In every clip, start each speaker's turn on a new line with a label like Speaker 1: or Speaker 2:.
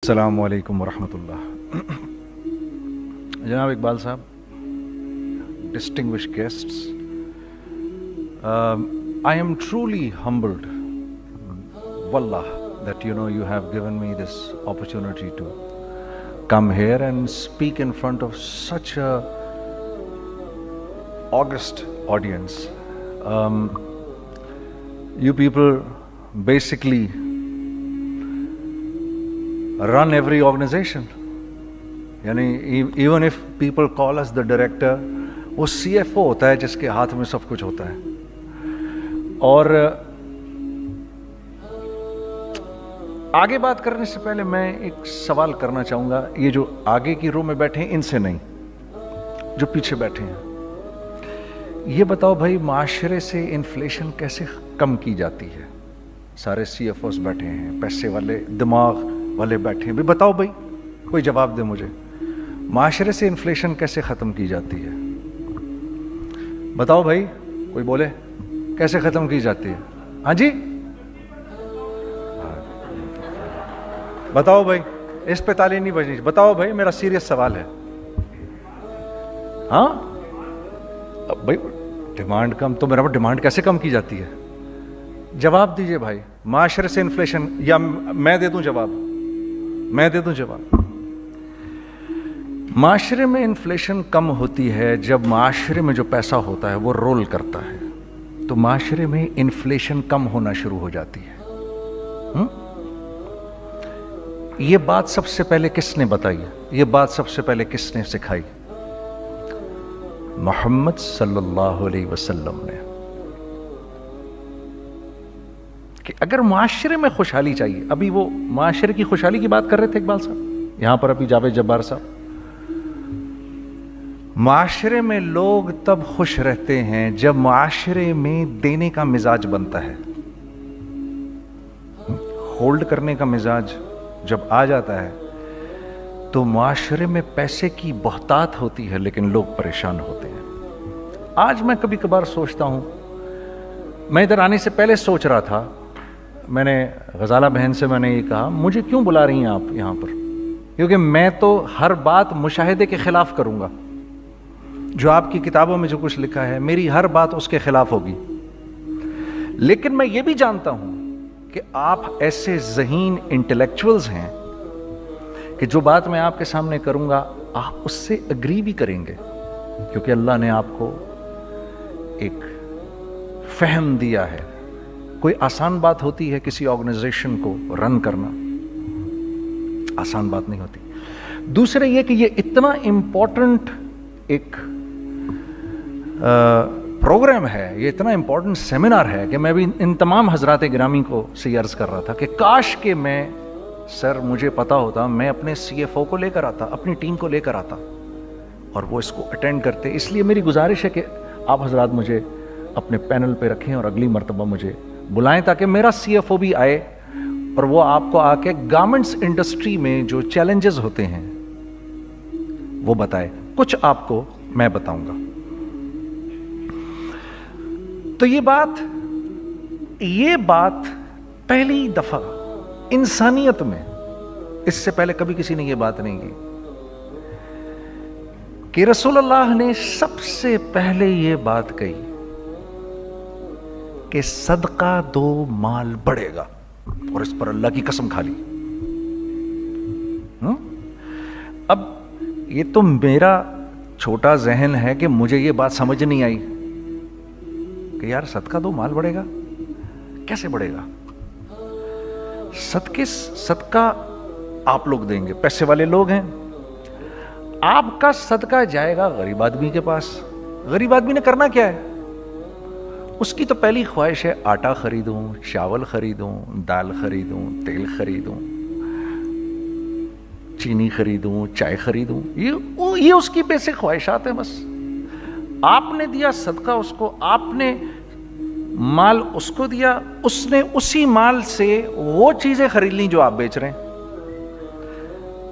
Speaker 1: السلام علیکم ورحمۃ اللہ. جناب اقبال صاحب, distinguished guests, I am truly humbled, wallah, that you have given me this opportunity to come here and speak in front of such a august audience. You people basically run every organization. یعنی even if people call us the director, وہ CFO ہوتا ہے جس کے ہاتھ میں سب کچھ ہوتا ہے. اور آگے بات کرنے سے پہلے میں ایک سوال کرنا چاہوں گا. یہ جو آگے کی رو میں بیٹھے ہیں ان سے نہیں, جو پیچھے بیٹھے ہیں, یہ بتاؤ بھائی معاشرے سے انفلیشن کیسے کم کی جاتی ہے؟ سارے CFOs بیٹھے ہیں, پیسے والے دماغ والے بیٹھے ہیں, بھی بتاؤ بھائی, کوئی جواب دے مجھے. معاشرے سے انفلیشن کیسے ختم کی جاتی ہے؟ بتاؤ بھائی, کوئی بولے کیسے ختم کی جاتی ہے؟ ہاں جی بتاؤ بھائی, اس پہ تالی نہیں بجنی. بتاؤ بھائی, میرا سیریس سوال ہے. ہاں بھائی, ڈیمانڈ کم تو میرا ڈیمانڈ کیسے کم کی جاتی ہے؟ جواب دیجئے بھائی. معاشرے سے انفلیشن, یا میں دے دوں جواب؟ میں دے دوں جواب. معاشرے میں انفلیشن کم ہوتی ہے جب معاشرے میں جو پیسہ ہوتا ہے وہ رول کرتا ہے, تو معاشرے میں انفلیشن کم ہونا شروع ہو جاتی ہے. یہ بات سب سے پہلے کس نے بتائی؟ یہ بات سب سے پہلے کس نے سکھائی؟ محمد صلی اللہ علیہ وسلم نے. کہ اگر معاشرے میں خوشحالی چاہیے, ابھی وہ معاشرے کی خوشحالی کی بات کر رہے تھے اقبال صاحب, یہاں پر ابھی جاوید جبار صاحب. معاشرے میں لوگ تب خوش رہتے ہیں جب معاشرے میں دینے کا مزاج بنتا ہے. ہولڈ کرنے کا مزاج جب آ جاتا ہے تو معاشرے میں پیسے کی بہتات ہوتی ہے, لیکن لوگ پریشان ہوتے ہیں. آج میں کبھی کبھار سوچتا ہوں, میں ادھر آنے سے پہلے سوچ رہا تھا, میں نے غزالہ بہن سے میں نے یہ کہا, مجھے کیوں بلا رہی ہیں آپ یہاں پر؟ کیونکہ میں تو ہر بات مشاہدے کے خلاف کروں گا. جو آپ کی کتابوں میں جو کچھ لکھا ہے, میری ہر بات اس کے خلاف ہوگی. لیکن میں یہ بھی جانتا ہوں کہ آپ ایسے ذہین انٹلیکچوئلز ہیں کہ جو بات میں آپ کے سامنے کروں گا آپ اس سے اگری بھی کریں گے, کیونکہ اللہ نے آپ کو ایک فہم دیا ہے. کوئی آسان بات ہوتی ہے کسی آرگنائزیشن کو رن کرنا؟ آسان بات نہیں ہوتی. دوسرے یہ کہ یہ اتنا امپورٹنٹ ایک پروگرام ہے, یہ اتنا امپورٹنٹ سیمینار ہے کہ میں بھی ان تمام حضرات گرامی کو سے عرض کر رہا تھا کہ کاش کہ میں, سر مجھے پتا ہوتا, میں اپنے CFO کو لے کر آتا, اپنی ٹیم کو لے کر آتا اور وہ اس کو اٹینڈ کرتے. اس لیے میری گزارش ہے کہ آپ حضرات مجھے اپنے پینل پہ رکھیں اور اگلی مرتبہ مجھے بلائیں, تاکہ میرا CFO بھی آئے اور وہ آپ کو آ کے گارمنٹس انڈسٹری میں جو چیلنجز ہوتے ہیں وہ بتائے. کچھ آپ کو میں بتاؤں گا. تو یہ بات پہلی دفعہ انسانیت میں, اس سے پہلے کبھی کسی نے یہ بات نہیں کی, کہ رسول اللہ نے سب سے پہلے یہ بات کہی کہ صدقہ دو مال بڑھے گا, اور اس پر اللہ کی قسم کھا لی. اب یہ تو میرا چھوٹا ذہن ہے کہ مجھے یہ بات سمجھ نہیں آئی کہ یار صدقہ دو مال بڑھے گا, کیسے بڑھے گا؟ صدقہ آپ لوگ دیں گے, پیسے والے لوگ ہیں, آپ کا صدقہ جائے گا غریب آدمی کے پاس. غریب آدمی نے کرنا کیا ہے؟ اس کی تو پہلی خواہش ہے آٹا خریدوں, چاول خریدوں, دال خریدوں, تیل خریدوں, چینی خریدوں, چائے خریدوں. یہ اس کی بیسک خواہشات ہیں بس. آپ نے دیا صدقہ اس کو, آپ نے مال اس کو دیا, اس نے اسی مال سے وہ چیزیں خرید لیں جو آپ بیچ رہے ہیں.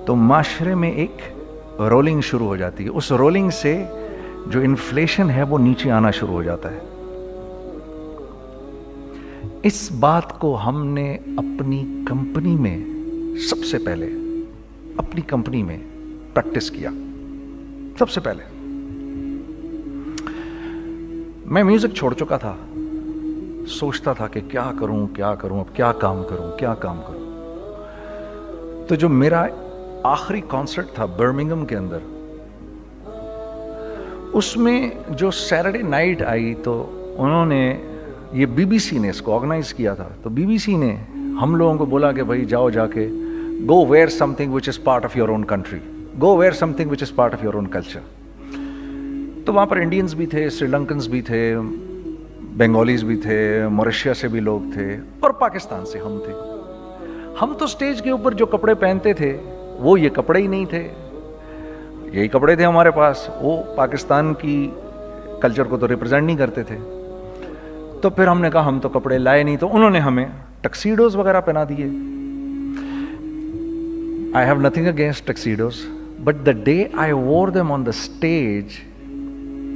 Speaker 1: تو معاشرے میں ایک رولنگ شروع ہو جاتی ہے. اس رولنگ سے جو انفلیشن ہے وہ نیچے آنا شروع ہو جاتا ہے. اس بات کو ہم نے اپنی کمپنی میں سب سے پہلے اپنی کمپنی میں پریکٹس کیا. سب سے پہلے میں میوزک چھوڑ چکا تھا, سوچتا تھا کہ کیا کروں, اب کیا کام کروں. تو جو میرا آخری کانسرٹ تھا برمنگھم کے اندر, اس میں جو سیٹرڈے نائٹ آئی تو انہوں نے, یہ بی بی سی نے اس کو آرگنائز کیا تھا, تو بی بی سی نے ہم لوگوں کو بولا کہ بھائی جاؤ جا کے go where something which is part of your own country, go where something which is part of your own culture. تو وہاں پر انڈینز بھی تھے, سری لنکنز بھی تھے, بنگالیز بھی تھے, موریشیا سے بھی لوگ تھے, اور پاکستان سے ہم تھے. ہم تو اسٹیج کے اوپر جو کپڑے پہنتے تھے وہ یہ کپڑے ہی نہیں تھے, یہی کپڑے تھے ہمارے پاس, وہ پاکستان کی کلچر کو تو ریپرزینٹ نہیں کرتے تھے. تو پھر ہم نے کہا ہم تو کپڑے لائے نہیں, تو انہوں نے ہمیں ٹکسیڈوز وغیرہ پہنا دیے. I have nothing against tuxedos, but the day I wore them on the stage,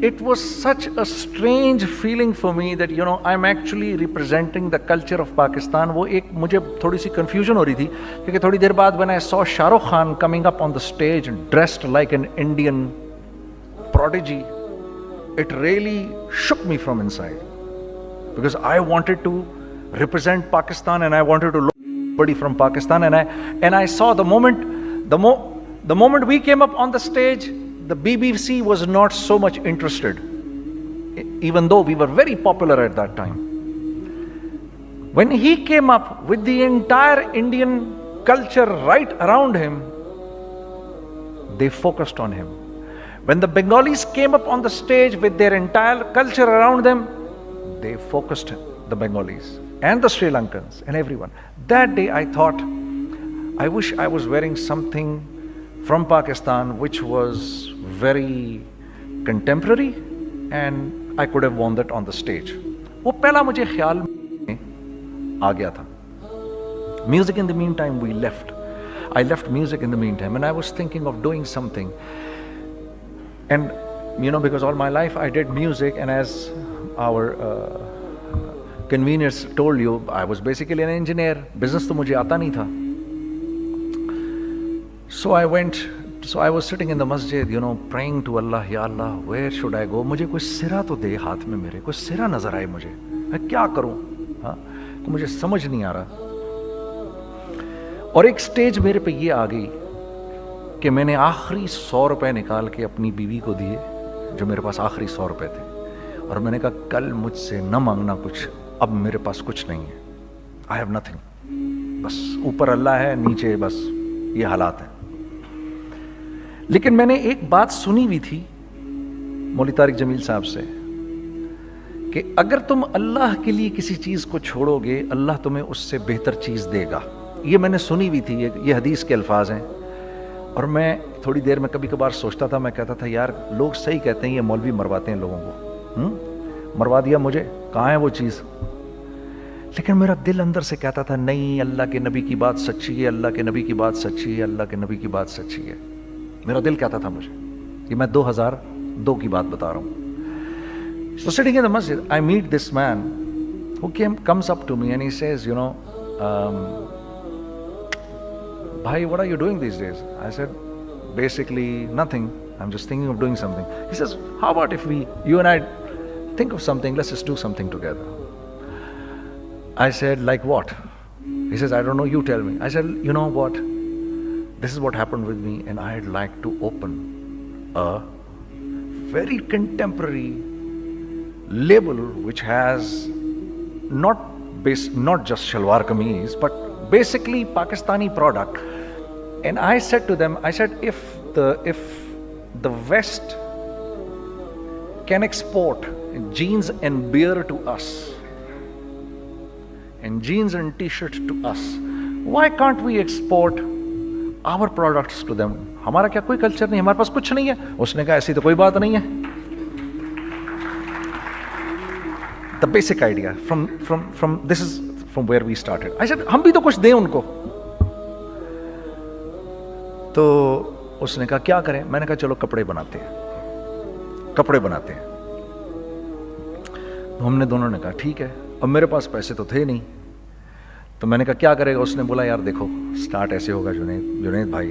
Speaker 1: it was such a strange feeling for me that, you know, I'm actually representing the culture of Pakistan. وہ ایک مجھے تھوڑی سی confusion ہو رہی تھی, کیونکہ تھوڑی دیر بعد when I saw Shah Rukh Khan coming up on the stage dressed like an Indian prodigy, it really shook me from inside, because I wanted to represent Pakistan and I wanted to look somebody from Pakistan, and I saw the moment we came up on the stage, the BBC was not so much interested, even though we were very popular at that time. When he came up with the entire Indian culture right around him, they focused on him. When the Bengalis came up on the stage with their entire culture around them, they focused the Bengalis and the Sri Lankans and everyone. That day I thought, I wish I was wearing something from Pakistan which was very contemporary and I could have worn that on the stage. وہ پہلا مجھے خیال میں آ گیا تھا. Music in the meantime we left. I left music in the meantime and I was thinking of doing something. And you know, because all my life I did music, and as our conveners told you, I was basically an engineer. Business تو مجھے آتا نہیں تھا. So I was sitting in the masjid, you know, praying to Allah, Ya Allah, where should I go? مجھے کوئی سرا تو دے ہاتھ میں, میرے کوئی سرا نظر آئے مجھے, میں کیا کروں, ہاں مجھے سمجھ نہیں آ رہا. اور ایک سٹیج میرے پہ یہ آ گئی کہ میں نے آخری 100 روپے نکال کے اپنی بیوی کو دیے, جو میرے پاس آخری 100 روپے تھے, اور میں نے کہا کل مجھ سے نہ مانگنا کچھ, اب میرے پاس کچھ نہیں ہے, I have nothing, بس اوپر اللہ ہے, نیچے بس یہ حالات ہیں. لیکن میں نے ایک بات سنی ہوئی تھی مولوی طارق جمیل صاحب سے, کہ اگر تم اللہ کے لیے کسی چیز کو چھوڑو گے, اللہ تمہیں اس سے بہتر چیز دے گا. یہ میں نے سنی ہوئی تھی, یہ حدیث کے الفاظ ہیں. اور میں تھوڑی دیر میں کبھی کبھار سوچتا تھا, میں کہتا تھا یار لوگ صحیح کہتے ہیں, یہ مولوی مرواتے ہیں لوگوں کو, مروا دیا مجھے, کہاں ہے وہ چیز. لیکن میرا دل اندر سے کہتا تھا نہیں, اللہ کے نبی کی بات سچی ہے, اللہ کے نبی کی بات سچی ہے, اللہ کے نبی کی بات سچی ہے. میرا دل کہتا تھا مجھے, یہ میں 2002 کی بات بتا رہا ہوں. So sitting in the masjid, I meet this man who comes up to me and he says, you know, bhai, what are you doing these days? I said, basically nothing, I'm just thinking of doing something. He says, how about if you and I think of something, let's just do something together. I said, like what? He says, I don't know, you tell me. I said, you know what, this is what happened with me, and I'd like to open a very contemporary label which has not just shalwar kameez, but basically Pakistani product. And I said to them, I said, if the West can export jeans and beer to us, and jeans and t-shirt to us, why can't we export our products to them? ہمارا کیا کوئی culture نہیں, ہمارے پاس کچھ نہیں ہے. اس نے کہا ایسی تو کوئی بات نہیں ہے. The basic idea from this is from where we started. I said, ہم بھی تو کچھ دیں ان کو. تو اس نے کہا کیا کریں. میں نے کہا چلو کپڑے بناتے ہیں. ہم نے دونوں نے کہا ٹھیک ہے. اب میرے پاس پیسے تو تھے نہیں, تو میں نے کہا کیا کرے گا. اس نے بولا یار دیکھو, سٹارٹ ایسے ہوگا جنید بھائی,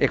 Speaker 1: 1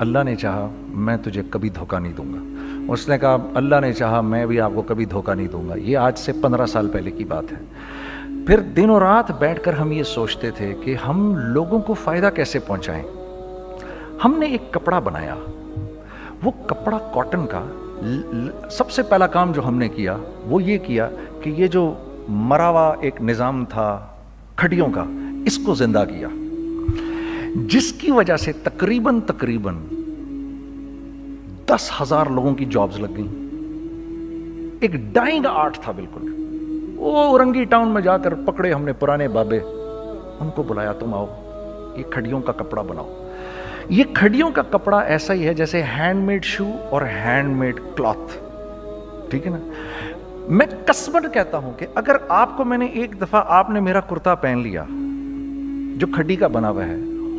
Speaker 1: اللہ نے چاہا میں تجھے کبھی دھوکہ نہیں دوں گا. اس نے کہا اللہ نے چاہا میں بھی آپ کو کبھی دھوکہ نہیں دوں گا. یہ آج سے 15 سال پہلے کی بات ہے. پھر دن و رات بیٹھ کر ہم یہ سوچتے تھے کہ ہم لوگوں کو فائدہ کیسے پہنچائیں. ہم نے ایک کپڑا بنایا. وہ کپڑا کاٹن کا. سب سے پہلا کام جو ہم نے کیا وہ یہ کیا کہ یہ جو مرا ہوا ایک نظام تھا کھڑیوں کا, اس کو زندہ کیا, جس کی وجہ سے تقریباً 10,000 لوگوں کی جابز لگ گئیں. ایک ڈائنگ آرٹ تھا بالکل. وہ رنگی ٹاؤن میں جا کر پکڑے ہم نے پرانے بابے, ان کو بلایا تم آؤ یہ کھڑیوں کا کپڑا بناؤ. یہ کھڑیوں کا کپڑا ایسا ہی ہے جیسے ہینڈ میڈ شو اور ہینڈ میڈ کلاتھ. ٹھیک ہے نا. میں قسمن کہتا ہوں کہ اگر آپ کو میں نے ایک دفعہ آپ نے میرا کرتا پہن لیا جو کھڑی کا بنا ہوا ہے,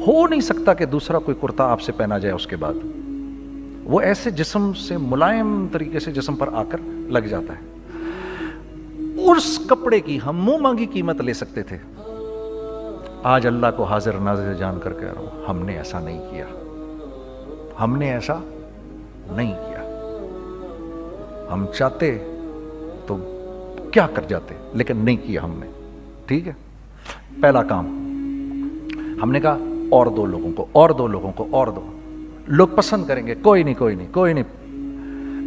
Speaker 1: ہو نہیں سکتا کہ دوسرا کوئی کرتا آپ سے پہنا جائے اس کے بعد. وہ ایسے جسم سے ملائم طریقے سے جسم پر آ کر لگ جاتا ہے. اس کپڑے کی ہم منہ مانگی قیمت لے سکتے تھے. آج اللہ کو حاضر ناظر جان کر کہہ رہا ہوں, ہم نے ایسا نہیں کیا. ہم نے ایسا نہیں کیا. ہم چاہتے تو کیا کر جاتے, لیکن نہیں کیا ہم نے. ٹھیک ہے. پہلا کام ہم نے کہا اور دو لوگوں کو, اور دو لوگوں کو, اور دو لوگ پسند کریں گے. کوئی نہیں کوئی نہیں کوئی نہیں.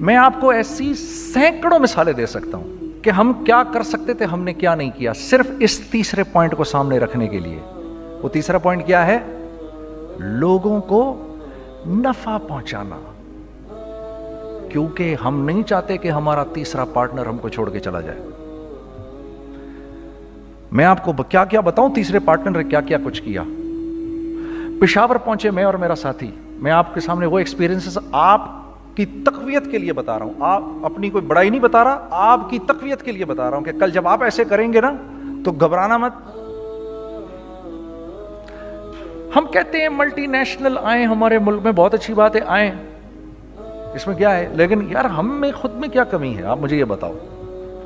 Speaker 1: میں آپ کو ایسی سینکڑوں مثالیں دے سکتا ہوں کہ ہم کیا کر سکتے تھے, ہم نے کیا نہیں کیا, صرف اس تیسرے پوائنٹ کو سامنے رکھنے کے لیے. وہ تیسرا پوائنٹ کیا ہے؟ لوگوں کو نفع پہنچانا. کیونکہ ہم نہیں چاہتے کہ ہمارا تیسرا پارٹنر ہم کو چھوڑ کے چلا جائے. میں آپ کو کیا کیا بتاؤں, تیسرے پارٹنر نے کیا کیا کچھ کیا. پشاور پہنچے میں اور میرا ساتھی. میں آپ کے سامنے وہ ایکسپیرینسز آپ کی تقویت کے لیے بتا رہا ہوں. آپ اپنی کوئی بڑائی نہیں بتا رہا, آپ کی تقویت کے لیے بتا رہا ہوں کہ کل جب آپ ایسے کریں گے نا تو گھبرانا مت. ہم کہتے ہیں ملٹی نیشنل آئیں ہمارے ملک میں, بہت اچھی بات ہے, آئیں, اس میں کیا ہے, لیکن یار ہم میں خود میں کیا کمی ہے, آپ مجھے یہ بتاؤ.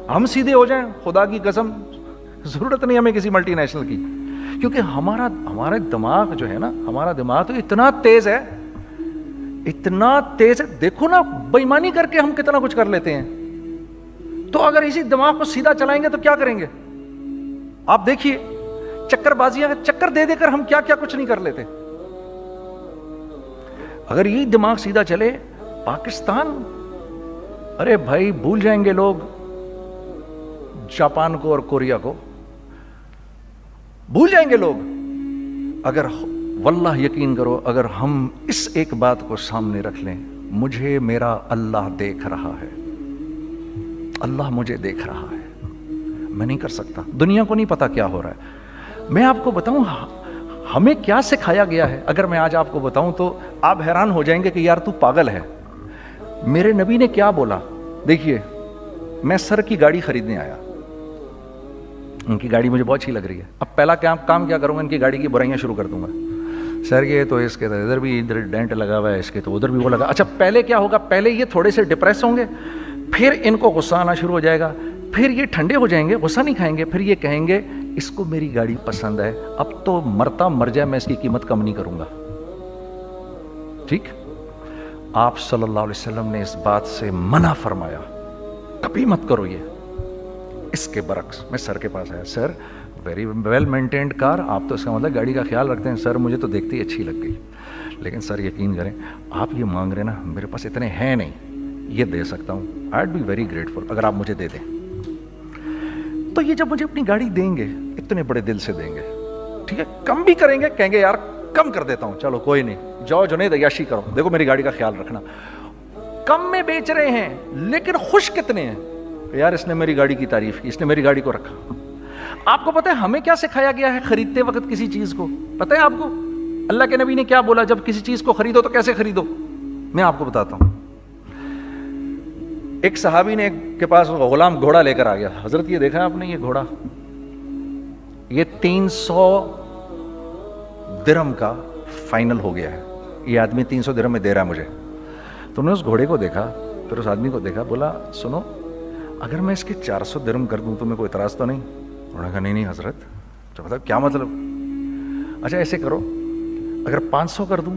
Speaker 1: ہم سیدھے ہو جائیں, خدا کی قسم ضرورت نہیں ہمیں کسی ملٹی نیشنل کی. کیونکہ ہمارا دماغ جو ہے نا, ہمارا دماغ تو اتنا تیز ہے, اتنا تیز ہے. دیکھو نا بے ایمانی کر کے ہم کتنا کچھ کر لیتے ہیں. تو اگر اسی دماغ کو سیدھا چلائیں گے تو کیا کریں گے آپ دیکھیے. چکر بازیاں چکر دے دے کر ہم کیا کیا کچھ نہیں کر لیتے. اگر یہ دماغ سیدھا چلے, پاکستان, ارے بھائی بھول جائیں گے لوگ جاپان کو اور کوریا کو, بھول جائیں گے لوگ. اگر واللہ یقین کرو, اگر ہم اس ایک بات کو سامنے رکھ لیں, مجھے میرا اللہ دیکھ رہا ہے, اللہ مجھے دیکھ رہا ہے, میں نہیں کر سکتا. دنیا کو نہیں پتا کیا ہو رہا ہے. میں آپ کو بتاؤں ہمیں کیا سکھایا گیا ہے. اگر میں آج آپ کو بتاؤں تو آپ حیران ہو جائیں گے کہ یار تو پاگل ہے. میرے نبی نے کیا بولا. دیکھیے میں سر کی گاڑی خریدنے آیا, ان کی گاڑی مجھے بہت اچھی لگ رہی ہے. اب پہلا کام کیا کروں گا, ان کی گاڑی کی برائیاں شروع کر دوں گا. سر یہ تو اس کے ادھر بھی ادھر ڈینٹ لگا ہوا ہے, اس کے تو ادھر بھی وہ لگا. اچھا پہلے کیا ہوگا, پہلے یہ تھوڑے سے ڈپریس ہوں گے, پھر ان کو غصہ آنا شروع ہو جائے گا, پھر یہ ٹھنڈے ہو جائیں گے, غصہ نہیں کھائیں گے, پھر یہ کہیں گے اس کو میری گاڑی پسند ہے, اب تو مرتا مر جائے میں اس کی قیمت کم نہیں کروں گا. ٹھیک. آپ صلی اللہ علیہ وسلم نے اس بات سے منع فرمایا, کبھی مت کرو یہ. اس کے برعکس میں سر کے پاس آیا, سر ویری ویل مینٹینڈ کار, آپ تو اس کا مطلب گاڑی کا خیال رکھتے ہیں. سر مجھے تو دیکھتے ہی اچھی لگ گئی, لیکن سر یقین کریں آپ یہ مانگ رہے نا, میرے پاس اتنے ہیں نہیں, یہ دے سکتا ہوں. I would be very grateful اگر آپ مجھے دے دیں. تو یہ جب مجھے اپنی گاڑی دیں گے اتنے بڑے دل سے دیں گے, ٹھیک ہے, کم بھی کریں گے, کہیں گے یار کم کر دیتا ہوں, چلو کوئی نہیں, جاؤ جنید عیاشی کرو, دیکھو میری گاڑی کا خیال رکھنا. کم میں بیچ رہے ہیں لیکن خوش کتنے ہیں کہ یار اس نے میری گاڑی کی تعریف کی, اس نے میری گاڑی کو رکھا. آپ کو پتہ ہے ہمیں کیا سکھایا گیا ہے خریدتے وقت کسی چیز کو؟ پتہ ہے آپ کو اللہ کے نبی نے کیا بولا, جب کسی چیز کو خریدو تو کیسے خریدو؟ میں آپ کو بتاتا ہوں. ایک صحابی نے کے پاس غلام گھوڑا لے کر آ گیا. حضرت یہ دیکھا آپ نے, یہ گھوڑا یہ 300 درہم کا فائنل ہو گیا ہے, یہ آدمی 300 درہم میں دے رہا ہے مجھے. تو نے اس گھوڑے کو دیکھا, پھر اس آدمی کو دیکھا, بولا سنو اگر میں اس کے 400 درہم کر دوں تو میں کوئی اعتراض تو نہیں؟ انہوں نے کہا نہیں حضرت. تو مطلب کیا مطلب؟ اچھا ایسے کرو, اگر 500 کر دوں,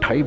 Speaker 1: 2.5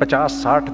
Speaker 1: 50, 60,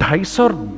Speaker 1: 250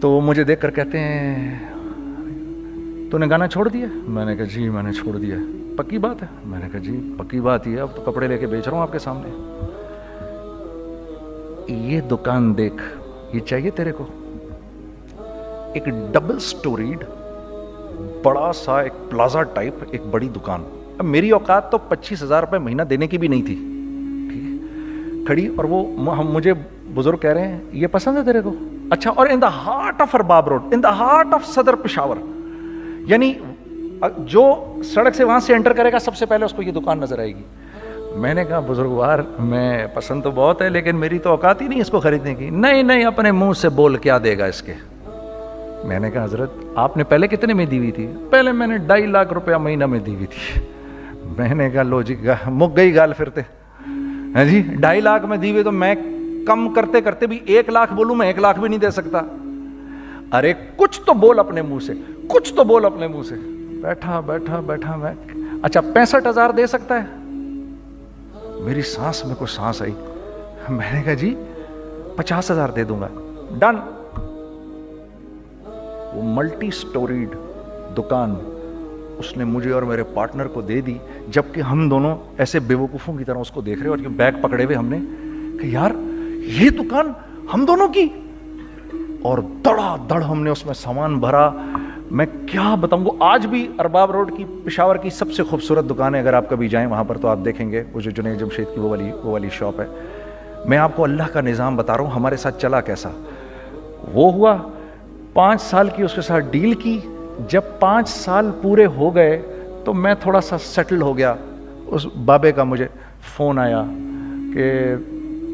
Speaker 1: تو وہ مجھے دیکھ کر کہتے ہیں تو نے گانا چھوڑ دیا؟ میں نے کہا جی میں نے چھوڑ دیا. پکی بات ہے؟ میں نے کہا جی پکی بات ہی ہے, اب تو کپڑے لے کے بیچ رہا ہوں آپ کے سامنے. یہ دکان دیکھ, یہ چاہیے تیرے کو؟ ایک ڈبل سٹوریڈ بڑا سا ایک پلازا ٹائپ ایک بڑی دکان. اب میری اوقات تو 25,000 روپے مہینہ دینے کی بھی نہیں تھی, ٹھیک ہے, کھڑی. اور وہ مجھے بزرگ کہہ رہے ہیں یہ پسند ہے تیرے کو؟ اچھا. اور in the heart of Arbab road, in the heart of Saddar Peshawar, یعنی جو سڑک سے وہاں سے انٹر کرے گا سب سے پہلے اس کو یہ دکان نظر آئے گی. میں نے کہا بزرگوار میں پسند تو بہت ہے لیکن میری تو اوقات ہی نہیں اس کو خریدنے کی. نہیں نہیں اپنے منہ سے بول کیا دے گا اس کے. میں نے کہا حضرت آپ نے پہلے کتنے میں دی ہوئی تھی؟ پہلے میں نے 2.5 لاکھ روپیہ مہینہ میں دی ہوئی تھی. میں نے کہا لو جی مک گئی گال پھرتے ہیں جی. 2.5 لاکھ میں دی ہوئی تو میں کم کرتے کرتے بھی 1 لاکھ بولوں, میں 1 لاکھ بھی نہیں دے سکتا. ارے کچھ تو بول اپنے منہ سے, کچھ تو بول اپنے منہ سے. بیٹھا میں اچھا 65,000 دے سکتا ہے؟ میری سانس میں کوئی سانس آئی. میں نے کہا جی 50,000 دے دوں گا. ڈن. وہ ملٹی سٹوریڈ دکان اس نے مجھے اور میرے پارٹنر کو دے دی, جبکہ ہم دونوں ایسے بیوقوفوں کی طرح اس کو دیکھ رہے اور یہ بیگ پکڑے ہوئے ہم نے کہ یار یہ دکان ہم دونوں کی. اور دڑا دڑ ہم نے اس میں سامان بھرا. میں کیا بتاؤں, وہ آج بھی ارباب روڈ کی پشاور کی سب سے خوبصورت دکان ہے. اگر آپ کبھی جائیں وہاں پر تو آپ دیکھیں گے وہ جو جنید جمشید کی وہ والی شاپ ہے. میں آپ کو اللہ کا نظام بتا رہا ہوں ہمارے ساتھ چلا کیسا. وہ ہوا 5 سال کی اس کے ساتھ ڈیل کی. جب 5 سال پورے ہو گئے تو میں تھوڑا سا سیٹل ہو گیا. اس بابے کا مجھے فون آیا کہ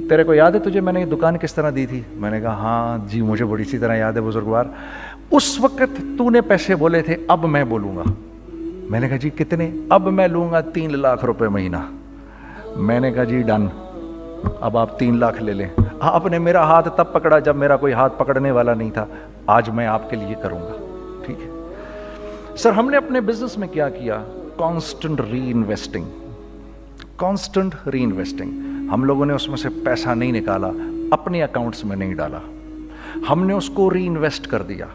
Speaker 1: تیرے کو یاد ہے تجھے میں نے یہ دکان کس طرح دی تھی؟ میں نے کہا ہاں جی مجھے بڑی سی طرح یاد ہے بزرگوار. اس وقت تو نے پیسے بولے تھے, اب میں بولوں گا. میں نے کہا جی کتنے؟ اب میں لوں گا 3 لاکھ روپے مہینہ. میں نے کہا جی ڈن, اب آپ 3 لاکھ لے لیں. آپ نے میرا ہاتھ تب پکڑا جب میرا کوئی ہاتھ پکڑنے والا نہیں تھا. آج میں آپ کے لیے کروں گا, ٹھیک ہے سر. ہم نے اپنے بزنس میں کیا کیا؟ کانسٹنٹ ری انویسٹنگ, کانسٹنٹ ری انویسٹنگ. ہم لوگوں نے اس میں سے پیسہ نہیں نکالا, اپنے اکاؤنٹس میں نہیں ڈالا, ہم نے اس کو ری انویسٹ کر دیا.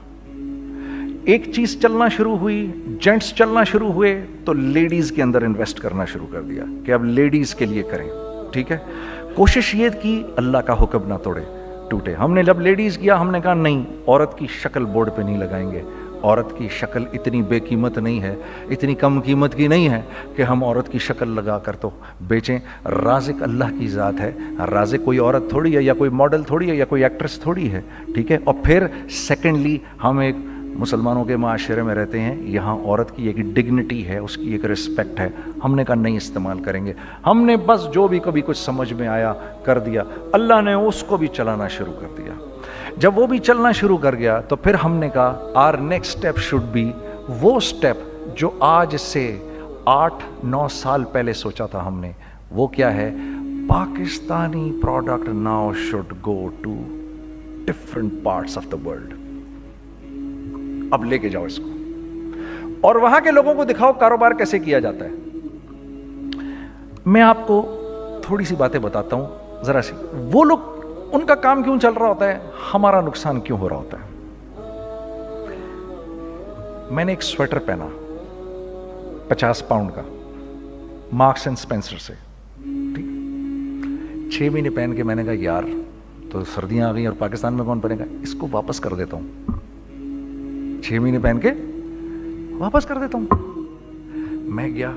Speaker 1: ایک چیز چلنا شروع ہوئی, جینٹس چلنا شروع ہوئے تو لیڈیز کے اندر انویسٹ کرنا شروع کر دیا کہ اب لیڈیز کے لیے کریں, ٹھیک ہے. کوشش یہ کی اللہ کا حکم نہ ٹوٹے. ہم نے جب لیڈیز کیا ہم نے کہا نہیں, عورت کی شکل بورڈ پہ نہیں لگائیں گے. عورت کی شکل اتنی بے قیمت نہیں ہے, اتنی کم قیمت کی نہیں ہے کہ ہم عورت کی شکل لگا کر تو بیچیں. رازق اللہ کی ذات ہے, رازق کوئی عورت تھوڑی ہے یا کوئی ماڈل تھوڑی ہے یا کوئی ایکٹریس تھوڑی ہے, ٹھیک ہے. اور پھر سیکنڈلی ہم ایک مسلمانوں کے معاشرے میں رہتے ہیں, یہاں عورت کی ایک ڈگنیٹی ہے, اس کی ایک رسپیکٹ ہے. ہم نے کہا نہیں استعمال کریں گے. ہم نے بس جو بھی کبھی کچھ سمجھ میں آیا کر دیا. اللہ نے اس کو بھی چلانا شروع کر دیا. جب وہ بھی چلنا شروع کر گیا تو پھر ہم نے کہا our next step should be وہ اسٹیپ جو آج سے 8-9 سال پہلے سوچا تھا ہم نے. وہ کیا ہے؟ Pakistani product now should go to different parts of the world. اب لے کے جاؤ اس کو اور وہاں کے لوگوں کو دکھاؤ کاروبار کیسے کیا جاتا ہے. میں آپ کو تھوڑی سی باتیں بتاتا ہوں ذرا سی. وہ لوگ ان کا کام کیوں چل رہا ہوتا ہے, ہمارا نقصان کیوں ہو رہا ہوتا ہے. میں نے ایک سویٹر پہنا 50 پاؤنڈ کا مارکس اینڈ اسپینسر سے, ٹھیک. 6 مہینے پہن کے میں نے کہا یار تو سردیاں آ گئی اور پاکستان میں کون پہنے گا, اس کو واپس کر دیتا ہوں. 6 مہینے پہن کے واپس کر دیتا ہوں. میں گیا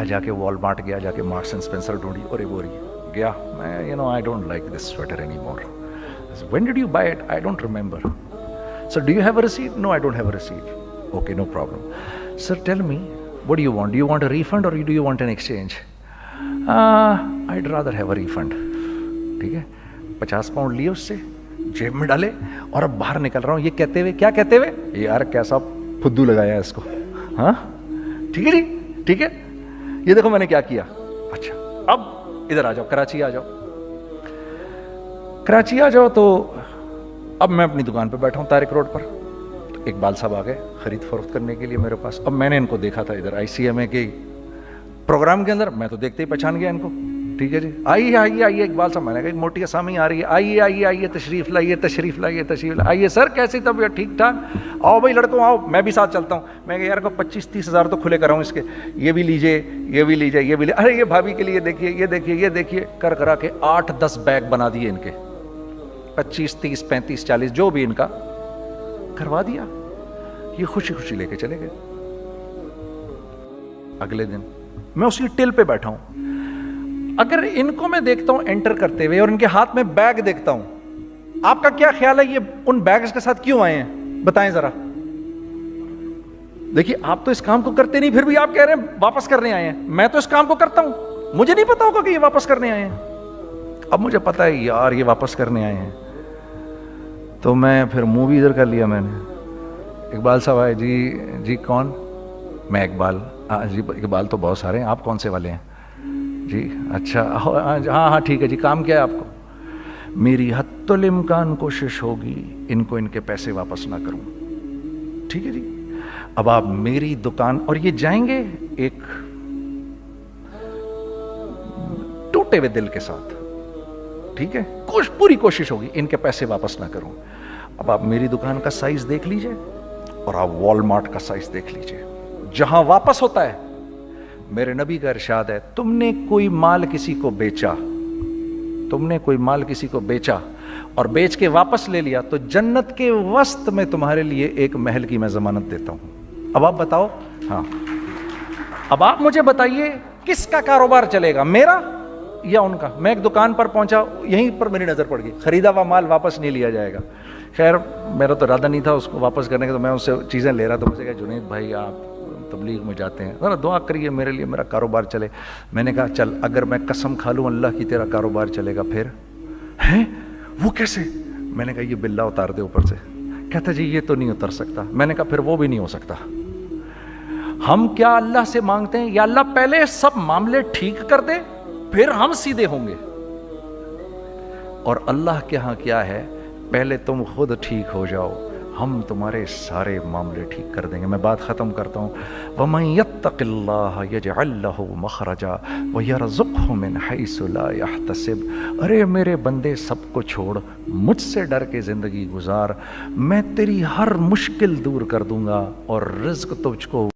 Speaker 1: جا کے وال مارٹ گیا, جا کے مارکس اینڈ اسپینسر ڈھونڈی اور ایک بوری گیا. میں I don't like this sweater anymore. When did you buy it? I don't remember. Sir, do you have a receipt? No, I don't have a receipt. Okay, no problem. Sir, tell me, what do you want? Do you want a refund or do you want an exchange? I'd rather have a refund. ٹھیک ہے. 50 pound لیے اس سے, جیب میں ڈالے اور اب باہر نکل رہا ہوں. یہ کہتے ہوئے, کیا کہتے ہوئے, یار کیسا پھدو لگایا ہے اس کو. ہاں ٹھیک ہے جی, ٹھیک ہے. یہ دیکھو میں نے کیا کیا. اچھا اب ادھر آ جاؤ, کراچی آ جاؤ. کراچی آ جاؤ تو اب میں اپنی دکان پہ بیٹھا ہوں طارق روڈ پر. تو اقبال صاحب آ گئے خرید فروخت کرنے کے لیے میرے پاس. اب میں نے ان کو دیکھا تھا ادھر ICMA کے پروگرام کے اندر, میں تو دیکھتے ہی پہچان گیا ان کو. ٹھیک ہے جی، آئیے آئیے آئیے اقبال صاحب، میں نے کہا ایک موٹی اسامی آ رہی ہے، آئیے آئیے آئیے تشریف لائیے تشریف لائیے تشریف لائیے، آئیے سر کیسی طبیعت، ٹھیک ٹھاک، آؤ بھائی لڑکوں آؤ، میں بھی ساتھ چلتا ہوں۔ میں کہا یار کو 25-30 ہزار تو کھلے کراؤں اس کے، یہ بھی لیجیے یہ بھی لیجیے یہ بھی لیجیے، ارے یہ بھابھی کے لیے دیکھیے یہ دیکھیے یہ دیکھیے، کر کرا کے 8-10 بیگ بنا دیے ان کے، 25 30 35 40 جو بھی ان کا کروا دیا، یہ خوشی خوشی لے کے چلے گئے۔ اگلے دن میں اسی ٹل پہ بیٹھا ہوں، اگر ان کو میں دیکھتا ہوں انٹر کرتے ہوئے اور ان کے ہاتھ میں بیگ دیکھتا ہوں، آپ کا کیا خیال ہے یہ ان بیگز کے ساتھ کیوں آئے ہیں؟ بتائیں ذرا۔ دیکھیے آپ تو اس کام کو کرتے نہیں، پھر بھی آپ کہہ رہے ہیں واپس کرنے آئے ہیں، میں تو اس کام کو کرتا ہوں، مجھے نہیں پتا ہوگا کہ یہ واپس کرنے آئے ہیں۔ اب مجھے پتا ہے یار یہ واپس کرنے آئے ہیں، تو میں پھر منہ بھی ادھر کر لیا میں نے۔ اقبال صاحب آئے، جی کون؟ میں اقبال، جی اقبال تو بہت سارے ہیں، آپ کون سے والے ہیں؟ جی اچھا ہاں ٹھیک ہے جی، کام کیا ہے آپ کو؟ میری حتی الامکان کوشش ہوگی ان کو ان کے پیسے واپس نہ کروں، ٹھیک ہے جی۔ اب آپ میری دکان، اور یہ جائیں گے ایک ٹوٹے ہوئے دل کے ساتھ، ٹھیک ہے، پوری کوشش ہوگی ان کے پیسے واپس نہ کروں۔ اب آپ میری دکان کا سائز دیکھ لیجئے اور آپ والمارٹ کا سائز دیکھ لیجئے، جہاں واپس ہوتا ہے، میرے نبی کا ارشاد ہے، تم نے کوئی مال کسی کو بیچا، تم نے کوئی مال کسی کو بیچا اور بیچ کے واپس لے لیا، تو جنت کے وسط میں تمہارے لیے ایک محل کی میں ضمانت دیتا ہوں۔ اب آپ بتاؤ، ہاں اب آپ مجھے بتائیے کس کا کاروبار چلے گا، میرا یا ان کا؟ میں ایک دکان پر پہنچا، یہیں پر میری نظر پڑ گئی، خریدا ہوا مال واپس نہیں لیا جائے گا۔ خیر میرا تو ارادہ نہیں تھا اس کو واپس کرنے کا، تو میں اس سے چیزیں لے رہا، تو مجھے کہا جنید بھائی آپ تبلیغ میں جاتے ہیں، ذرا دعا کریے میرے لیے میرا کاروبار چلے۔ میں نے کہا چل اگر میں قسم کھا لوں اللہ کی تیرا کاروبار چلے گا، پھر ہیں وہ کیسے؟ میں نے کہا یہ بلہ اتار دے اوپر سے۔ کہتا جی یہ تو نہیں اتر سکتا۔ میں نے کہا پھر وہ بھی نہیں ہو سکتا۔ ہم کیا اللہ سے مانگتے ہیں، یا اللہ پہلے سب معاملے ٹھیک کر دے پھر ہم سیدھے ہوں گے، اور اللہ کے ہاں کیا ہے، پہلے تم خود ٹھیک ہو جاؤ، ہم تمہارے سارے معاملے ٹھیک کر دیں گے۔ میں بات ختم کرتا ہوں، وَمَن يَتَّقِ اللَّهَ يَجْعَل لَّهُ مَخْرَجًا وَيَرْزُقْهُ مِنْ حَيْثُ لَا يَحْتَسِبُ۔ ارے میرے بندے سب کو چھوڑ، مجھ سے ڈر کے زندگی گزار، میں تیری ہر مشکل دور کر دوں گا اور رزق تجھ کو